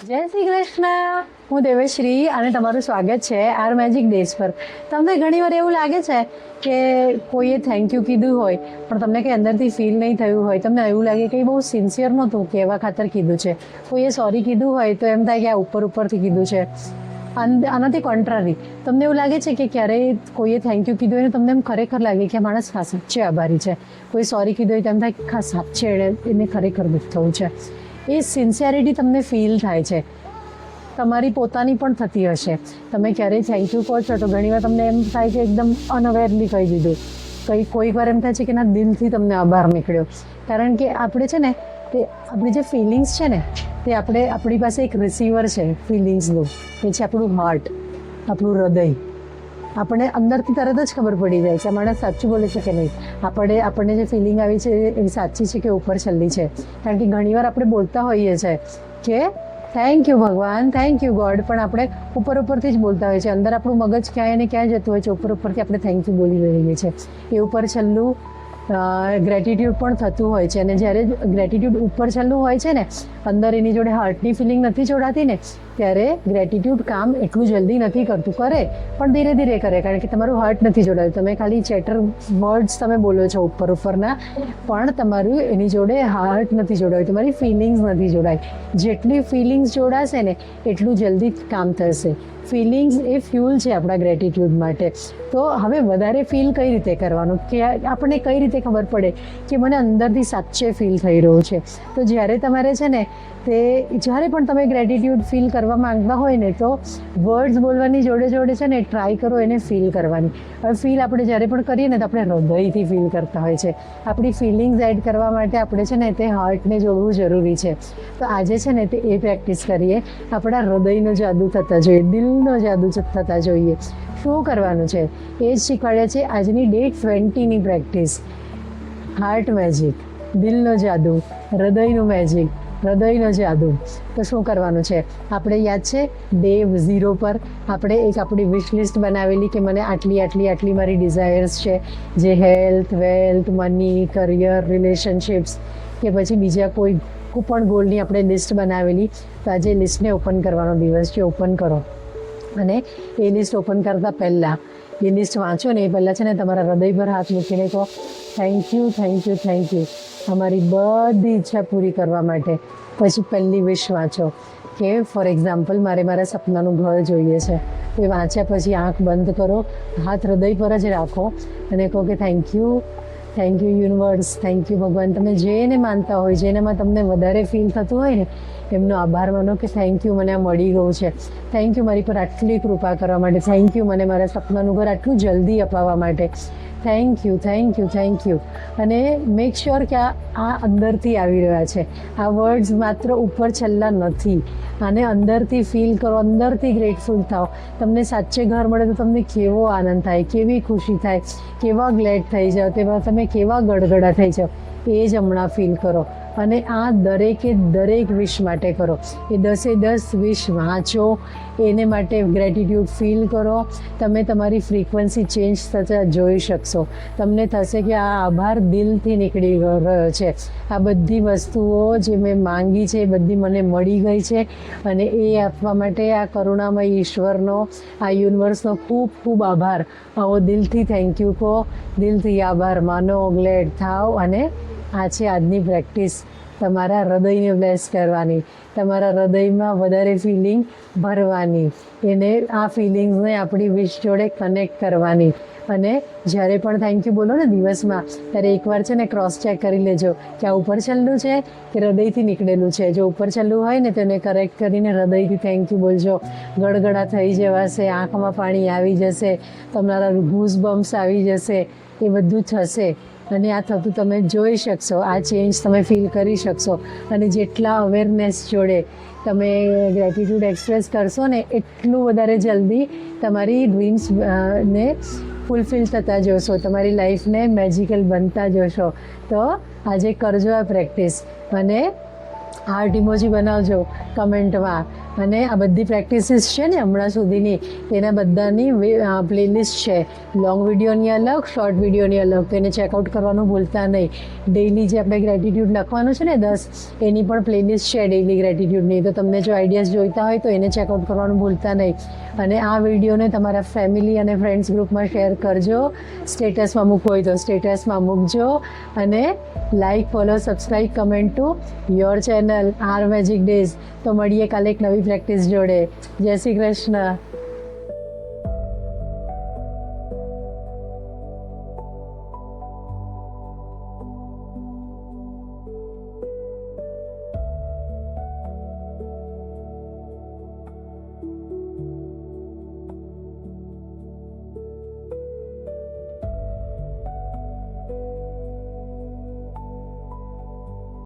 જય શ્રી કૃષ્ણ. હું દેવશ્રી અને તમારું સ્વાગત છે આર મેજિક ડેઝ પર. તમને ઘણીવાર એવું લાગે છે કે કોઈએ થેન્ક યુ કીધું હોય પણ તમને કંઈ અંદરથી ફીલ નહીં થયું હોય, તમને એવું લાગે કે બહુ સિન્સિયર નહોતું કહેવા ખાતર કીધું છે. કોઈએ સોરી કીધું હોય તો એમ થાય કે આ ઉપરથી કીધું છે. આનાથી કોન્ટ્રારી તમને એવું લાગે છે કે ક્યારેય કોઈએ થેન્ક યુ કીધું હોય ને તમને એમ ખરેખર લાગે કે આ માણસ સાચે આભારી છે. કોઈ સોરી કીધું હોય તો એમ થાય કે સાચે એને ખરેખર દુઃખ થયું છે. એ સિન્સિયરિટી તમને ફીલ થાય છે. તમારી પોતાની પણ થતી હશે. તમે ક્યારેય થેન્ક યુ કહો છો તો ઘણીવાર તમને એમ થાય કે એકદમ અનઅવેરલી કહી દીધું. કોઈક વાર એમ થાય છે કે ના, દિલથી તમને આભાર નીકળ્યો. કારણ કે આપણે છે ને તે આપણી જે ફિલિંગ્સ છે ને તે આપણી પાસે એક રિસીવર છે ફિલિંગ્સનું. એ છે આપણું હાર્ટ, આપણું હૃદય. આપણને અંદરથી તરત જ ખબર પડી જાય છે આ માણસ સાચું બોલે છે કે નહીં. આપણને જે ફિલિંગ આવી છે એ સાચી છે કે ઉપર છલ્લી છે. કારણ કે ઘણીવાર આપણે બોલતા હોઈએ છીએ કે થેન્ક યુ ભગવાન, થેન્ક યુ ગોડ, પણ આપણે ઉપરથી જ બોલતા હોઈએ છીએ. અંદર આપણું મગજ ક્યાંય ને ક્યાંય જતું હોય છે, ઉપરથી આપણે થેન્ક યુ બોલી રહીએ છીએ. એ ઉપર છલ્લું ગ્રેટિટ્યૂડ પણ થતું હોય છે. અને જ્યારે ગ્રેટિટ્યૂડ ઉપર છલ્લું હોય છે ને, અંદર એની જોડે હાર્ટની ફિલિંગ નથી જોડાતી ને, ત્યારે ગ્રેટિટ્યૂડ કામ એટલું જલ્દી નથી કરતું. કરે પણ ધીરે ધીરે કરે, કારણ કે તમારું હાર્ટ નથી જોડાયું. તમે ખાલી ચેટર વર્ડ્સ તમે બોલો છો ઉપરના, પણ તમારું એની જોડે હાર્ટ નથી જોડાયું, તમારી ફિલિંગ્સ નથી જોડાઈ. જેટલી ફિલિંગ્સ જોડાશે ને એટલું જલ્દી કામ થશે. ફિલિંગ્સ એ ફ્યુલ છે આપણા ગ્રેટિટ્યૂડ માટે. તો હવે વધારે ફીલ કઈ રીતે કરવાનું, કે આપણને કઈ રીતે ખબર પડે કે મને અંદરથી સાચે ફીલ થઈ રહ્યું છે. તો જ્યારે તમારે છે ને જ્યારે પણ તમે ગ્રેટિટ્યૂડ ફીલ કરવા માંગતા હોય ને, તો વર્ડ્સ બોલવાની જોડે છે ને ટ્રાય કરો એને ફીલ કરવાની. હવે ફીલ આપણે જ્યારે પણ કરીએ ને તો આપણે હૃદયથી ફીલ કરતા હોય છે. આપણી ફિલિંગ્સ એડ કરવા માટે આપણે છે ને તે હાર્ટને જોડવું જરૂરી છે. તો આજે છે ને તે એ પ્રેક્ટિસ કરીએ. આપણા હૃદયનો જાદુ થતા જોઈએ, દિલનો જાદુ થતા જોઈએ. શું કરવાનું છે એ જ શીખવાડે છે આજની ડે 20ની પ્રેક્ટિસ. હાર્ટ મેજિક, દિલનો જાદુ, હૃદયનું મેજિક, હૃદયનો જાદુ. તો શું કરવાનું છે, આપણે યાદ છે ડે 0 પર આપણે એક આપણી વિશ લિસ્ટ બનાવેલી કે મને આટલી મારી ડિઝાયર્સ છે, જે health, wealth, money, career, relationships કે પછી બીજા કોઈ પણ ગોલની આપણે લિસ્ટ બનાવેલી. તો આજે લિસ્ટને ઓપન કરવાનો દિવસ છે. ઓપન કરો અને એ લિસ્ટ ઓપન કરતાં પહેલાં એ લિસ્ટ વાંચો ને એ પહેલાં છે ને તમારા હૃદય પર હાથ મૂકીને કહો thank you, thank you, thank you અમારી બધી ઈચ્છા પૂરી કરવા માટે. પછી પહેલી વિશ વાંચો કે ફોર એક્ઝામ્પલ મારા સપનાનું ઘર જોઈએ છે. તો એ વાંચ્યા પછી આંખ બંધ કરો, હાથ હૃદય પર જ રાખો અને કહો કે thank you universe, thank you ભગવાન. તમે જેને માનતા હોય, જેનામાં તમને વધારે ફીલ થતું હોય ને એમનો આભાર માનો કે થેન્ક યુ મને આ મળી ગયું છે, થેન્ક યુ મારી પર આટલી કૃપા કરવા માટે, થેન્ક યુ મને મારા સપનાનું ઘર આટલું જલ્દી અપાવવા માટે, thank you, thank you, thank you. અને મેક શ્યોર કે આ અંદરથી આવી રહ્યા છે. આ વર્ડ્સ માત્ર ઉપર છલ્લા નથી. આને અંદરથી ફીલ કરો, અંદરથી ગ્રેટફુલ થાઓ. તમને સાચે ઘર મળે તો તમને કેવો આનંદ થાય, કેવી ખુશી થાય, કેવા ગ્લેડ થઈ જાઓ, તેમાં તમે કેવા ગડગડા થઈ જાઓ, એ જ હમણાં ફીલ કરો. અને આ દરેક વિશ માટે કરો. એ 10 વિશ વાંચો, એને માટે ગ્રેટિટ્યૂડ ફીલ કરો. તમે તમારી ફ્રીક્વન્સી ચેન્જ થતાં જોઈ શકશો. તમને થશે કે આ આભાર દિલથી નીકળી રહ્યો છે. આ બધી વસ્તુઓ જે મેં માંગી છે એ બધી મને મળી ગઈ છે. અને એ આપવા માટે આ કરુણામય ઈશ્વરનો, આ યુનિવર્સનો ખૂબ ખૂબ આભાર. આવો દિલથી થેન્ક યુ કહો, દિલથી આભાર માનો, ગ્લેડ થાવ. અને આ છે આજની પ્રેક્ટિસ, તમારા હૃદયને બ્લેસ કરવાની, તમારા હૃદયમાં વધારે ફિલિંગ ભરવાની, એને આ ફિલિંગ્સને આપણી વિશ જોડે કનેક્ટ કરવાની. અને જ્યારે પણ થેન્ક યુ બોલો ને દિવસમાં, ત્યારે એકવાર છે ને ક્રોસ ચેક કરી લેજો કે આ ઉપર છલ્લું છે કે હૃદયથી નીકળેલું છે. જો ઉપર છલ્લું હોય ને તો એને કરેક્ટ કરીને હૃદયથી થેન્ક યુ બોલજો. ગળગળા થઈ જવાશે, આંખમાં પાણી આવી જશે, તમારા ગૂઝ બમ્પ્સ આવી જશે, એ બધું થશે. અને આ થતું તમે જોઈ શકશો, આ ચેન્જ તમે ફીલ કરી શકશો. અને જેટલા અવેરનેસ જોડે તમે ગ્રેટિટ્યૂડ એક્સપ્રેસ કરશો ને એટલું વધારે જલ્દી તમારી ડ્રીમ્સ ને ફૂલફિલ થતા જોશો, તમારી લાઈફને મેજિકલ બનતા જોશો. તો આજે કરજો આ પ્રેક્ટિસ. અને હાર્ટ ઇમોજી બનાવજો કમેન્ટમાં. અને આ બધી પ્રેક્ટિસીસ છે ને હમણાં સુધીની તેના બધાની પ્લેલિસ્ટ છે, લોંગ વિડીયોની અલગ, શોર્ટ વિડીયોની અલગ, તો એને ચેકઆઉટ કરવાનું ભૂલતા નહીં. ડેઇલી જે આપણે ગ્રેટિટ્યૂડ લખવાનું છે ને 10, એની પણ પ્લેલિસ્ટ છે ડેઇલી ગ્રેટિટ્યૂડની, તો તમને જો આઈડિયાઝ જોઈતા હોય તો એને ચેકઆઉટ કરવાનું ભૂલતા નહીં. અને આ વિડીયોને તમારા ફેમિલી અને ફ્રેન્ડ્સ ગ્રુપમાં શેર કરજો, સ્ટેટસમાં મૂકવો હોય તો સ્ટેટસમાં મૂકજો, અને like, follow, subscribe, comment to your channel R magic days. તો મળીએ કાલે એક નવી પ્રેક્ટિસ જોડે. જય શ્રી કૃષ્ણ.